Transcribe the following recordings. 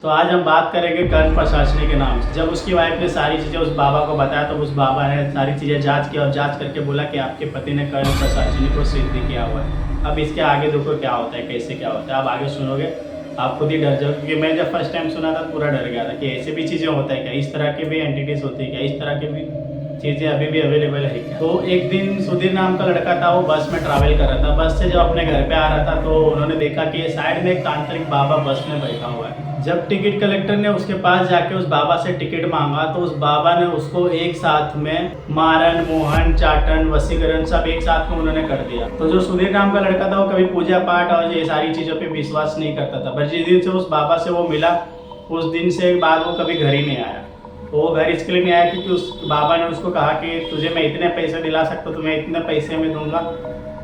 तो आज हम बात करेंगे कर्ण प्रशासनी के नाम से। जब उसकी वाइफ ने सारी चीज़ें उस बाबा को बताया तो उस बाबा ने सारी चीज़ें जांच की और जांच करके बोला कि आपके पति ने कर्ण प्रशासनी को सिद्ध किया हुआ है। अब इसके आगे देखो क्या होता है, कैसे क्या होता है, आप आगे सुनोगे आप खुद ही डर जाओगे। क्योंकि मैं जब फर्स्ट टाइम सुना था पूरा डर गया था कि ऐसे भी चीज़ें होता है क्या, इस तरह की भी एंटिटीज़ होती है क्या, इस तरह की भी चीज़ें अभी भी अवेलेबल है क्या। तो एक दिन सुधीर नाम का लड़का था, वो बस में ट्रैवल कर रहा था। बस से जब अपने घर पे आ रहा था तो उन्होंने देखा कि साइड में एक तांत्रिक बाबा बस में बैठा हुआ है। जब टिकट कलेक्टर ने उसके पास जाके उस बाबा से टिकट मांगा तो उस बाबा ने उसको एक साथ में मारन, मोहन, चाटन, वशीकरण सब एक साथ में उन्होंने कर दिया। तो जो सुधीर नाम का लड़का था वो कभी पूजा पाठ और ये सारी चीज़ों पे विश्वास नहीं करता था, पर जिस दिन से उस बाबा से वो मिला उस दिन से बाद वो कभी घर ही नहीं आया। तो वो घर इसके लिए नहीं आया क्योंकि उस बाबा ने उसको कहा कि तुझे मैं इतने पैसे दिला सकता हूँ, तुम्हें इतने पैसे में दूंगा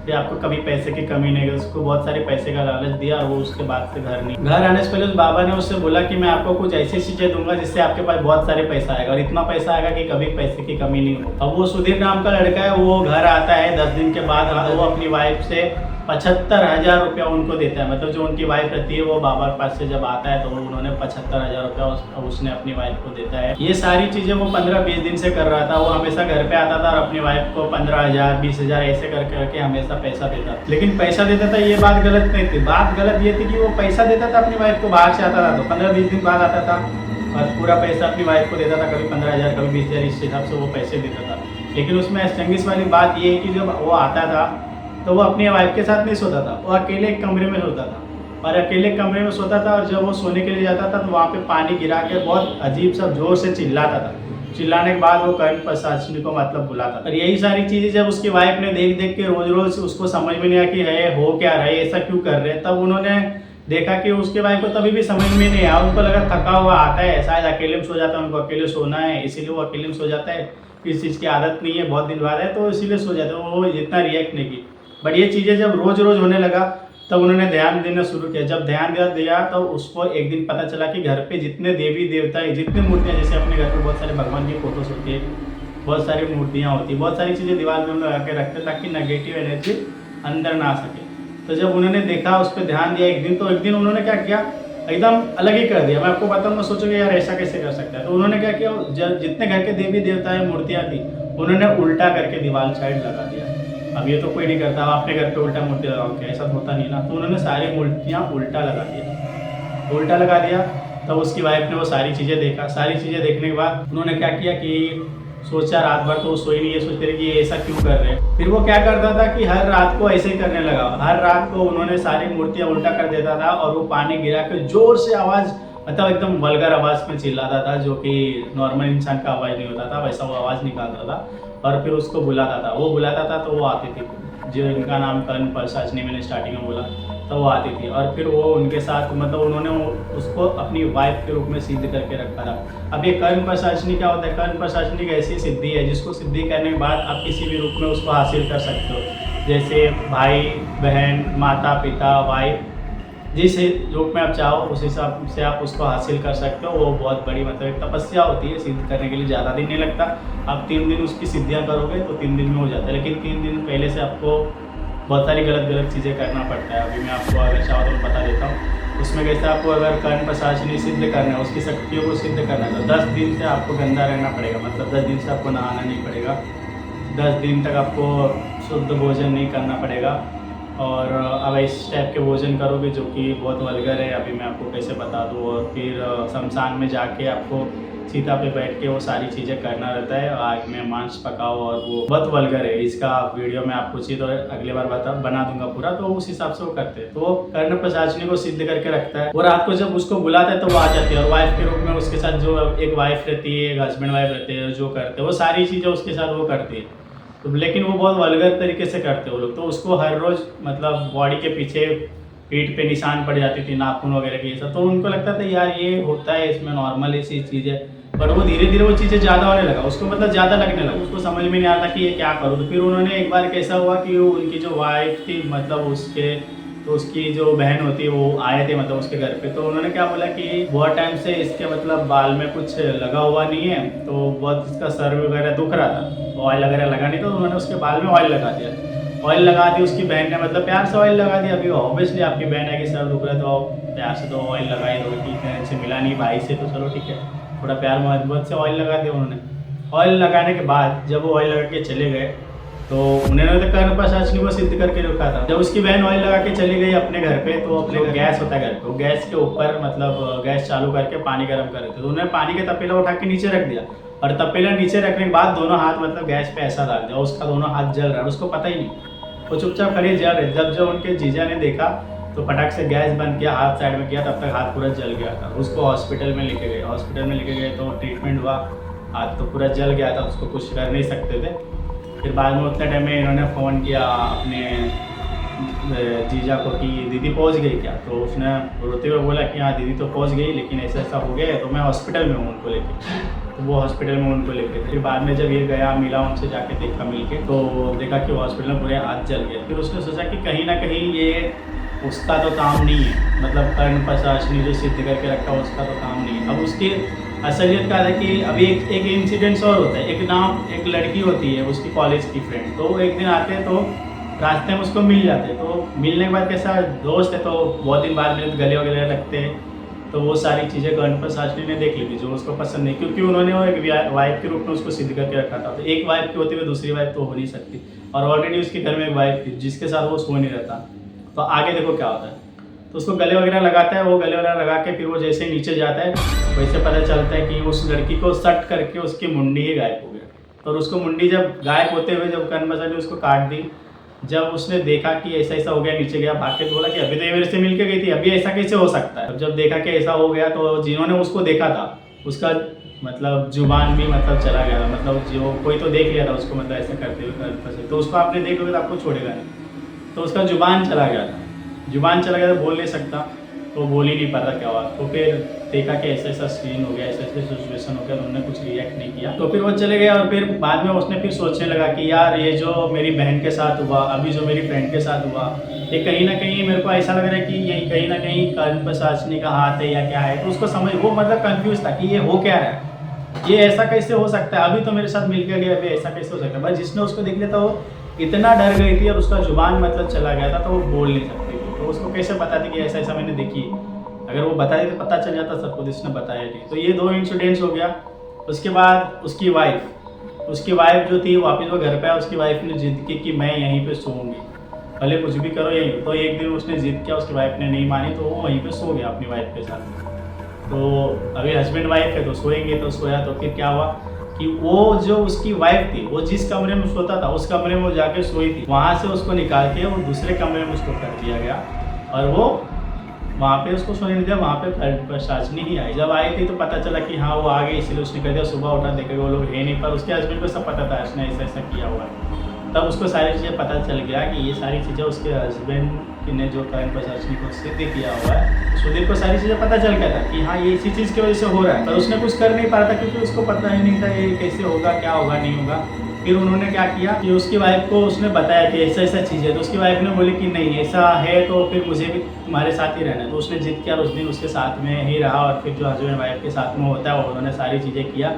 कि आपको कभी पैसे की कमी नहीं है। उसको बहुत सारे पैसे का लालच दिया और वो उसके बाद से घर आने से पहले उस बाबा ने उससे बोला कि मैं आपको कुछ ऐसी चीज़ें दूंगा जिससे आपके पास बहुत सारे पैसा आएगा और इतना पैसा आएगा कि कभी पैसे की कमी नहीं हो। अब वो सुधीर नाम का लड़का है, वो घर आता है 10 दिन के बाद, वो अपनी वाइफ से 75,000 रुपया उनको देता है। मतलब जो उनकी वाइफ रहती है वो बाबा के पास से जब आता है तो उन्होंने 75,000 रुपया उसने अपनी वाइफ को देता है। ये सारी चीज़ें वो 15-20 दिन से कर रहा था। वो हमेशा घर पे आता था और अपनी वाइफ को 15,000 20,000 ऐसे करके हमेशा पैसा देता था। लेकिन पैसा देता था ये बात गलत नहीं थी। बात गलत ये थी कि वो पैसा देता था अपनी वाइफ को, बाहर से आता था तो 15-20 दिन बाद आता था और पूरा पैसा अपनी वाइफ को देता था। कभी 15,000 कभी 20,000, इस हिसाब से वो पैसे देता था। लेकिन उसमें चंगेस वाली बात ये है कि जब वो आता था तो वो अपनी वाइफ के साथ नहीं सोता था, वो अकेले एक कमरे में सोता था और अकेले कमरे में सोता था। और जब वो सोने के लिए जाता था तो वहाँ पे पानी गिरा के बहुत अजीब सा जोर से चिल्लाता था। चिल्लाने के बाद वो कर्ण प्रशासनी को मतलब बुलाता था। और यही सारी चीज़ें जब उसकी वाइफ ने देख देख के रोज रोज उसको समझ में नहीं आया कि है हो क्या रहा है, ऐसा क्यों कर रहे हैं, तब उन्होंने देखा कि उसके वाइफ को तभी भी समझ में नहीं आया। उनको लगा थका हुआ आता है, शायद अकेले में सो जाता है, उनको अकेले सोना है इसीलिए वो अकेले में सो जाता है। किसी चीज़ की आदत नहीं है, बहुत दिन बाद है तो इसीलिए सो जाता है। वो इतना रिएक्ट नहीं की। बट ये चीज़ें जब रोज रोज होने लगा तब उन्होंने ध्यान देना शुरू किया। जब ध्यान दिया तो उसको एक दिन पता चला कि घर पे जितने देवी देवता है, जितनी मूर्तियाँ, जैसे अपने घर पे बहुत सारे भगवान की फोटोज होती है, बहुत सारी मूर्तियाँ होती है, बहुत सारी चीज़ें दीवार में हम लगा के रखते ताकि नेगेटिव एनर्जी अंदर ना आ सके। तो जब उन्होंने देखा, उस पर ध्यान दिया एक दिन उन्होंने क्या किया, एकदम अलग ही कर दिया। मैं आपको बताऊंगा, सोचोगे यार ऐसा कैसे कर सकता है। तो उन्होंने क्या किया, जितने घर के देवी देवता है मूर्तियाँ थी उन्होंने उल्टा करके दीवार साइड लगा दिया। अब ये तो कोई नहीं करता, आप अपने घर पे उल्टा मूर्ति लगाओ क्या, ऐसा होता नहीं ना। तो उन्होंने सारी मूर्तियाँ उल्टा लगा दिया। तब उसकी वाइफ ने वो सारी चीज़ें देखा। सारी चीज़ें देखने के बाद उन्होंने क्या किया कि सोचा, रात भर तो वो सोई नहीं, ये सोचते रहे कि ये ऐसा क्यों कर रहे हैं। फिर वो क्या करता था कि हर रात को ऐसे ही करने लगा। हर रात को उन्होंने सारी मूर्तियाँ उल्टा कर देता था और वो पानी गिरा के जोर से आवाज़, मतलब एकदम वल्गर आवाज़ में चिल्लाता था, जो कि नॉर्मल इंसान का आवाज़ नहीं होता था, वैसा वो आवाज़ निकालता था। और फिर उसको बुलाता था, तो वो आती थी, जो इनका नाम कर्ण प्रशासनी मैंने स्टार्टिंग में बोला, तो वो आती थी। और फिर वो उनके साथ, मतलब उन्होंने उसको अपनी वाइफ के रूप में सिद्ध करके रखा था। अब ये कर्ण प्रशासनी क्या होता है, कर्ण प्रशासनी एक ऐसी सिद्धि है जिसको सिद्धि करने के बाद आप किसी भी रूप में उसको हासिल कर सकते हो। जैसे भाई बहन, माता पिता, वाइफ, जिस रूप में आप चाहो उस हिसाब से आप उसको हासिल कर सकते हो। वो बहुत बड़ी मतलब एक तपस्या होती है, सिद्ध करने के लिए ज़्यादा दिन नहीं लगता। आप 3 दिन उसकी सिद्धियाँ करोगे तो 3 दिन में हो जाता है, लेकिन 3 दिन पहले से आपको बहुत सारी गलत चीज़ें करना पड़ता है। अभी मैं आपको अगर चाहो तो बता देता हूँ। उसमें कैसे आपको अगर कर्ण प्रशासनी सिद्ध करना है, उसकी शक्तियों को सिद्ध करना है, तो 10 दिन से आपको गंदा रहना पड़ेगा। मतलब 10 दिन से आपको नहाना नहीं पड़ेगा, 10 दिन तक आपको शुद्ध भोजन नहीं करना पड़ेगा। और अब इस टाइप के भोजन करोगे जो कि बहुत वल्गर है, अभी मैं आपको कैसे बता दूँ। और फिर शमशान में जाके आपको सीता पे बैठ के वो सारी चीज़ें करना रहता है, आग में मांस पकाओ, और वो बहुत वल्गर है। इसका वीडियो मैं आपको चाहिए तो अगले बार बना दूंगा पूरा, तो उस हिसाब से वो करते हैं। तो वो कर्ण प्रशासनी को सिद्ध करके रखता है। वो रात को जब उसको बुलाता है तो वो आ जाती है, और वाइफ के रूप में उसके साथ जो एक वाइफ रहती है, एक हस्बैंड वाइफ रहते हैं, जो करते हैं वो सारी चीज़ें उसके साथ वो करती है। तो लेकिन वो बहुत वल्गर तरीके से करते वो लोग। तो उसको हर रोज़ मतलब बॉडी के पीछे पीठ पे निशान पड़ जाती थी, नाखून वगैरह की, ऐसा। तो उनको लगता था यार ये होता है, इसमें नॉर्मल ऐसी चीज़ है। पर वो धीरे धीरे वो चीज़ें ज़्यादा होने लगा, उसको मतलब ज़्यादा लगने लगा, उसको समझ में नहीं आता कि ये क्या करूँ। तो फिर उन्होंने एक बार कैसा हुआ कि उनकी जो वाइफ थी, मतलब उसकी जो बहन होती है, वो आए थे मतलब उसके घर पे। तो उन्होंने क्या बोला कि बहुत टाइम से इसके मतलब बाल में कुछ लगा हुआ नहीं है, तो बहुत इसका सर वगैरह दुख रहा था, ऑयल वगैरह लगा नहीं, तो उन्होंने उसके बाल में ऑयल लगा दिया। ऑयल लगा दी उसकी बहन ने, मतलब प्यार से ऑयल लगा दिया। अभी ऑब्वियसली आपकी बहन है कि सर दुख रहा है तो प्यार से तो ऑयल लगा ही दो, ठीक है, इनसे मिला नहीं भाई से तो चलो ठीक है, थोड़ा प्यार मोहब्बत से ऑयल लगा दिया उन्होंने। ऑयल लगाने के बाद जब वो ऑयल लगा के चले गए तो उन्होंने तो कर्ण प्रशासनी को सिद्ध करके रखा था। जब उसकी बहन ऑयल लगा के चली गई अपने घर पे, तो अपने गैस होता है घर पे, गैस के ऊपर मतलब गैस चालू करके पानी गर्म कर रहे थे, तो उन्होंने पानी का तपेला उठा के नीचे रख दिया, और तपेला नीचे रखने के बाद दोनों हाथ मतलब गैस पे ऐसा डाल दिया, उसका दोनों हाथ जल रहा है, उसको पता ही नहीं, वो चुपचाप खड़े जल रहे। जब उनके जीजा ने देखा तो फटाक से गैस बंद किया, हाथ साइड में किया, तब तक हाथ पूरा जल गया था। उसको हॉस्पिटल में लेके गए, हॉस्पिटल में लेके गए तो ट्रीटमेंट हुआ, हाथ तो पूरा जल गया था, उसको कुछ कर नहीं सकते थे। फिर बाद में उतने टाइम में इन्होंने फ़ोन किया अपने जीजा को कि दीदी पहुंच गई क्या, तो उसने रोते हुए बोला कि हाँ दीदी तो पहुंच गई, लेकिन ऐसा ऐसा हो गया है तो मैं हॉस्पिटल में हूँ उनको लेके। तो वो हॉस्पिटल में उनको लेके, फिर बाद में जब ये गया मिला उनसे, जाके देखा मिल के, तो देखा कि हॉस्पिटल में पूरे हाथ जल गए। फिर उसने सोचा कि कहीं ना कहीं ये उसका तो काम नहीं है, मतलब कर्ण प्रशासनी जो सिद्ध करके रखा उसका तो काम नहीं है। अब उसकी असलियत क्या है कि अभी एक इंसिडेंट्स और होता है। एक लड़की होती है उसकी कॉलेज की फ्रेंड, तो वो एक दिन आते हैं तो रास्ते में उसको मिल जाते हैं, तो मिलने के बाद कैसा दोस्त है तो बहुत दिन बाद मिले तो गले वगैरह लगते हैं, तो वो सारी चीज़ें कर्ण प्रशासनी ने देख ली थी जो उसको पसंद नहीं, क्योंकि उन्होंने वो एक वाइफ के रूप में उसको सिद्ध करके रखा था। तो एक वाइफ की होती हुई दूसरी वाइफ तो हो नहीं सकती, और ऑलरेडी उसके घर में एक वाइफ थी जिसके साथ वो सो नहीं रहता। तो आगे देखो क्या होता है, तो उसको गले वगैरह लगाता है, वो गले वगैरह लगा के फिर वो जैसे ही नीचे जाता है वैसे पता चलता है कि उस लड़की को सट करके उसकी मुंडी ही गायब हो गया। और उसको मुंडी जब गायब होते हुए जब कर्ण प्रशासनी ने उसको काट दी, जब उसने देखा कि ऐसा ऐसा हो गया, नीचे गया, भाग के बोला कि अभी तो ये मेरे से मिल के गई थी, अभी ऐसा कैसे हो सकता है। जब देखा कि ऐसा हो गया तो जिन्होंने उसको देखा था उसका मतलब जुबान भी मतलब चला गया था, मतलब जो कोई तो देख लिया था उसको, मतलब ऐसा करते हुए, तो उसको आपने देखोगे तो आपको छोड़ेगा नहीं, तो उसका जुबान चला गया था, जुबान चला गया था, बोल नहीं सकता, तो बोल ही नहीं पाता क्या हुआ। तो फिर देखा कि ऐसा ऐसा सीन हो गया, ऐसा ऐसा सिचुएशन हो गया, तो उन्होंने कुछ रिएक्ट नहीं किया, तो फिर वो चले गए। और फिर बाद में उसने फिर सोचने लगा कि यार ये जो मेरी बहन के साथ हुआ, अभी जो मेरी फ्रेंड के साथ हुआ, ये कहीं ना कहीं मेरे को ऐसा लग रहा है कि ये कहीं ना कहीं कर्ण प्रशासनी का हाथ है या क्या है। तो उसको समझ, वो मतलब कंफ्यूज था कि ये हो क्या है, ये ऐसा कैसे हो सकता है, अभी तो मेरे साथ मिल के गया, अभी ऐसा कैसे हो सकता है। बस जिसने उसको देख लिया था वो इतना डर गई थी और उसका जुबान मतलब चला गया था, तो वो बोल नहीं सकती थी। तो उसको कैसे बताती कि ऐसा ऐसा मैंने देखी, अगर वो बताए तो पता चल जाता सबको, जिसने बताया नहीं। तो ये दो इंसिडेंट्स हो गया। उसके बाद उसकी वाइफ जो थी वापस वो घर पे आया, उसकी वाइफ ने जिद की कि मैं यहीं पे सोऊंगी, भले कुछ भी करो यहीं। तो एक दिन उसने जिद किया, उसकी वाइफ ने नहीं मानी, तो वो वहीं पे सो गया अपनी वाइफ के साथ। तो अभी हस्बैंड वाइफ है तो सोएंगे, तो सोया। तो फिर क्या हुआ कि वो जो उसकी वाइफ थी वो जिस कमरे में सोता था उस कमरे में वो जाके सोई थी, वहाँ से उसको निकाल के वो दूसरे कमरे में उसको कर दिया गया, और वो वहाँ पे उसको सोने नहीं दिया। वहाँ पे कर्ण प्रशासनी ही आई, जब आई थी तो पता चला कि हाँ वो आ गई, इसलिए उसने कर दिया। सुबह उठा देखा वो लोग है नहीं, पर उसके हस्बैंड को सब पता था उसने ऐसा ऐसा किया हुआ है। तब उसको सारी चीज़ें पता चल गया कि ये सारी चीज़ें उसके हस्बैंड ने जो कर्ण प्रशासनी को सिद्ध किया हुआ है, सुधीर को सारी चीज़ें पता चल गया था कि हाँ ये इसी चीज़ की वजह से हो रहा है, पर उसने कुछ कर नहीं पा रहा था क्योंकि उसको पता ही नहीं था ये कैसे होगा, क्या होगा, नहीं होगा। फिर उन्होंने क्या किया कि उसकी वाइफ को उसने बताया कि ऐसा ऐसा चीज़ है, तो उसकी वाइफ ने बोली कि नहीं ऐसा है तो फिर मुझे भी तुम्हारे साथ ही रहना है। तो उसने जिद किया, उस दिन उसके साथ में ही रहा, और फिर जो हस्बैंड वाइफ के साथ में होता है उन्होंने सारी चीज़ें किया।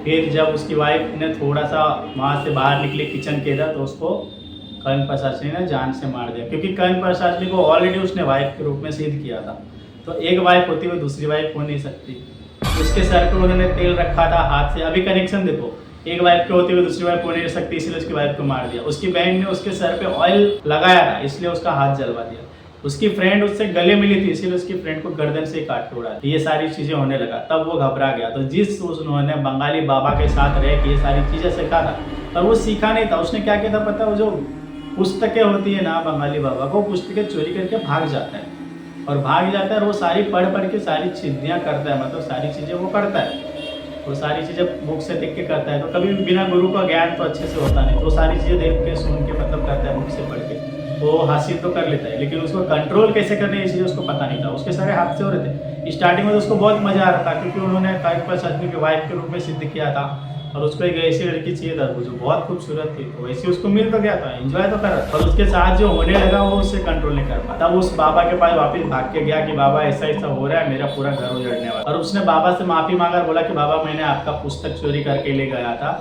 फिर जब उसकी वाइफ ने थोड़ा सा वहाँ से बाहर निकले किचन के इधर, तो उसको कर्ण प्रशासनी ने जान से मार दिया, क्योंकि कर्ण प्रशासनी को ऑलरेडी उसने वाइफ के रूप में सिद्ध किया था। तो एक वाइफ होती हुई दूसरी वाइफ हो नहीं सकती। उसके सर पे उन्होंने तेल रखा था हाथ से, अभी कनेक्शन देखो, एक वाइफ के होते हुए दूसरी वाइफ हो नहीं सकती, इसलिए उसकी वाइफ को मार दिया। उसकी बहन ने उसके सर पे ऑयल लगाया था इसलिए उसका हाथ जलवा दिया। उसकी फ्रेंड उससे गले मिली थी इसीलिए उसकी फ्रेंड को गर्दन से काट के उड़ा दिया। ये सारी चीजें होने लगा, तब वो घबरा गया। तो जिस उन्होंने बंगाली बाबा के साथ रह के ये सारी चीजें सीखा था, पर वो सीखा नहीं था। उसने क्या किया था पता, वो जो पुस्तकें होती है ना बंगाली बाबा को, पुस्तकें चोरी करके भाग जाता है, और भाग जाता है और वो सारी पढ़ के सारी सिद्धियाँ करता है, मतलब सारी चीज़ें वो करता है, वो सारी चीज़ें बुक से देख के करता है। तो कभी बिना गुरु का ज्ञान तो अच्छे से होता नहीं, तो सारी चीज़ें देख के सुन के मतलब करता है, बुक से पढ़ के वो हासिल तो कर लेता है, लेकिन उसको कंट्रोल कैसे करना है इसलिए उसको पता नहीं था। उसके सारे हाथ से हो रहे थे। स्टार्टिंग में तो उसको बहुत मजा आ रहा था क्योंकि उन्होंने कर्ण प्रशासनी के वाइफ के रूप में सिद्ध किया था, और उसको एक ऐसी लड़की चाहिए था जो बहुत खूबसूरत थी, तो वैसे उसको मिल तो गया था, एंजॉय तो कर रहा था, और उसके साथ जो होने लगा वो उससे कंट्रोल नहीं कर पाता। तब उस बाबा के पास वापस भाग के गया कि बाबा ऐसा ऐसा हो रहा है, मेरा पूरा घर उजड़ने वाला। और उसने बाबा से माफी मांगा, बोला कि बाबा मैंने आपका पुस्तक चोरी करके ले गया था,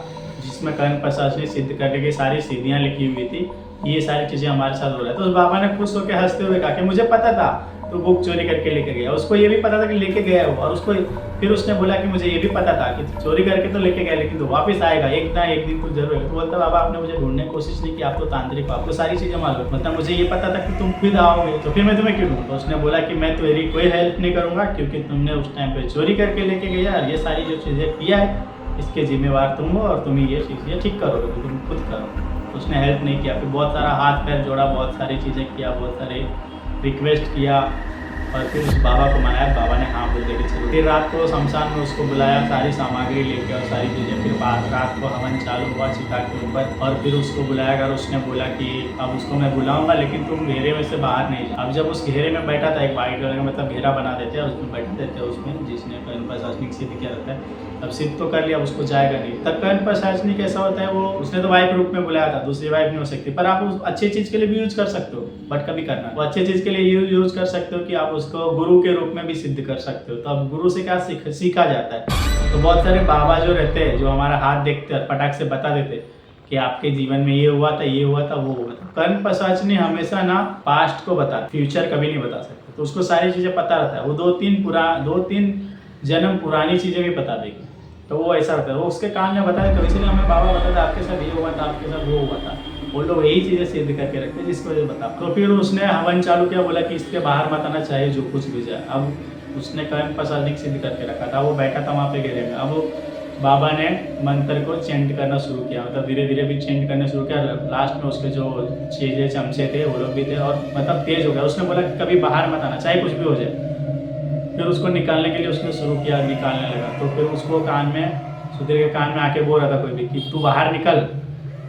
जिसमें कर्ण प्रशासनिक सिद्ध करने की सारी सीढ़ियाँ लिखी हुई थी। ये सारी चीज़ें हमारे साथ हो रहा है। तो उस बाबा ने खुश होकर हंसते हुए कहा कि मुझे पता था तो बुक चोरी करके लेके गया। उसको ये भी पता था कि लेके गया वो, और उसको फिर उसने बोला कि मुझे ये भी पता था कि चोरी करके तो लेके गया, लेकिन तो वापस आएगा एक ना एक दिन तो जरूर है। तो बोलता बाबा आपने मुझे ढूंढने की कोशिश नहीं की, आप तो तांत्रिक हो, आपको सारी चीज़ें मालूम, मतलब मुझे ये पता था कि तुम खुद आओगे, तो फिर मैं तुम्हें क्यों ढूंढूं। तो उसने बोला कि मैं तेरी कोई हेल्प नहीं करूँगा, क्योंकि तुमने उस टाइम पर चोरी करके लेके गया और ये सारी जो चीज़ें किया है इसके जिम्मेवार तुम हो, और तुम ही ये चीज़ें ठीक करोगे तो तुम खुद करो। उसने हेल्प नहीं किया। फिर बहुत सारा हाथ पैर जोड़ा, बहुत सारी चीज़ें किया, बहुत सारे रिक्वेस्ट किया, और फिर उस बाबा को मनाया। बाबा ने हाँ बोल देकर चलो। फिर रात को शमशान में उसको बुलाया, सारी सामग्री लेके और सारी चीज़ें। फिर रात को हवन चालू हुआ चिता के ऊपर, और फिर उसको बुलाया गया। उसने बोला कि अब उसको मैं बुलाऊंगा लेकिन तुम घेरे में से बाहर नहीं जा। अब जब उस घेरे में बैठा था, एक वाइट कलर का मतलब घेरा बना देते हैं, उसमें बैठा देते हैं उसमें, जिसने कर्ण प्रशासनिक सिद्ध किया रहता है। अब सिद्ध तो कर लिया, उसको जाएगा नहीं। तब कर्ण प्रशासनिक ऐसा होता है, वो उसने तो वाइफ रूप में बुलाया था, दूसरी वाइफ नहीं हो सकती, पर आप उस अच्छी चीज़ के लिए भी यूज कर सकते हो, बट कभी करना वो अच्छी चीज़ के लिए यूज कर सकते हो कि आप उसको गुरु के रूप में भी सिद्ध कर सकते हो। तो अब गुरु से क्या सीखा जाता है। तो बहुत सारे बाबा जो रहते हैं, जो हमारा हाथ देखते हैं, फटाक से बता देते कि आपके जीवन में ये हुआ था, ये हुआ था, वो हुआ था। कर्ण प्रशासनिक हमेशा ना पास्ट को बता, फ्यूचर कभी नहीं बता सकते। तो उसको सारी चीज़ें पता रहता है। वो दो तीन जन्म पुरानी चीज़ें भी बता देगी। तो वो ऐसा होता है, वो उसके कान में बता देते। इसलिए हमें बाबा बताते आपके साथ ये हुआ था, आपके साथ वो हुआ था। वो लोग यही चीज़ें सिद्ध करके रखते हैं जिसको वजह बता। तो फिर उसने हवन चालू किया, बोला कि इसके बाहर मत आना चाहिए जो कुछ भी जाए। अब उसने कर्ण प्रशासनिक सिद्ध करके रखा था, वो बैठा था वहाँ पे घेरे में। अब बाबा ने मंत्र को चेंट करना शुरू किया, मतलब धीरे धीरे भी चेंट करना शुरू किया। लास्ट में उसके जो चीज़ें चमचे थे वो लोग भी थे, और मतलब तेज हो गया। उसने बोला कि कभी बाहर मत आना, चाहे कुछ भी हो जाए। फिर उसको निकालने के लिए उसने शुरू किया, निकालने लगा। तो फिर उसको कान में, सुधीर के कान में आके बोल रहा था कोई भी कि तू बाहर निकल,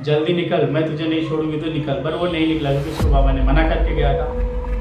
जल्दी निकल, मैं तुझे नहीं छोड़ूंगी, तो निकल। पर वो नहीं निकला, क्योंकि उसको बाबा ने मना करके गया था।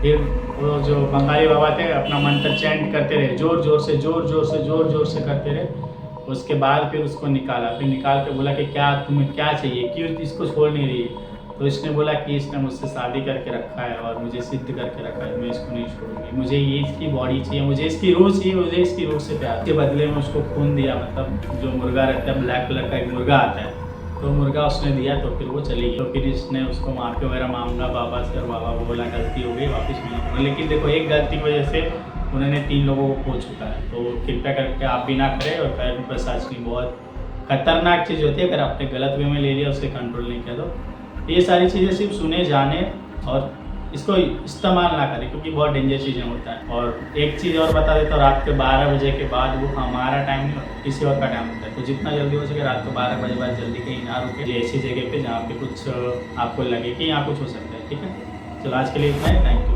फिर वो जो बंगाली बाबा थे अपना मंत्र चैंट करते रहे, जोर जोर से करते रहे। उसके बाद फिर उसको निकाला। फिर निकाल के बोला कि क्या तुम्हें क्या चाहिए, क्यों इसको छोड़ नहीं रही है। तो इसने बोला कि इसने मुझसे शादी करके रखा है और मुझे सिद्ध करके रखा है, मैं इसको नहीं छोड़ूंगी, मुझे ये इसकी बॉडी चाहिए, मुझे इसकी रूह चाहिए, मुझे इसकी रूह से प्यार। के बदले में उसको खून दिया, मतलब जो मुर्गा रहता है, ब्लैक कलर का एक मुर्गा आता है, तो मुर्गा उसने दिया। तो फिर वो चली गई। तो फिर इसने उसको माफ़ी वगैरह मांगा बाबा से, और बाबा को बोला गलती हो गई, वापस नहीं। लेकिन देखो, एक गलती की वजह से उन्होंने 3 लोगों को खो चुका है। तो कृपया करके आप भी ना करें। और कर्ण प्रशासनिक बहुत खतरनाक चीज़ होती है, अगर आपने गलत वे में ले लिया, उसे कंट्रोल नहीं किया। तो ये सारी चीज़ें सिर्फ सुने जाने और इसको इस्तेमाल ना करें, क्योंकि बहुत डेंजर चीज़ें होता है। और एक चीज़ और बता देता हूँ, रात के 12 बजे के बाद वो हमारा टाइम नहीं होता, किसी और का टाइम होता है। तो जितना जल्दी हो सके रात को 12 बजे बाद जल्दी कहीं ना रुके, ऐसी जगह पे जहाँ पे कुछ आपको लगे कि यहाँ कुछ हो सकता है। ठीक है, चलो आज के लिए इतना ही। Thank you.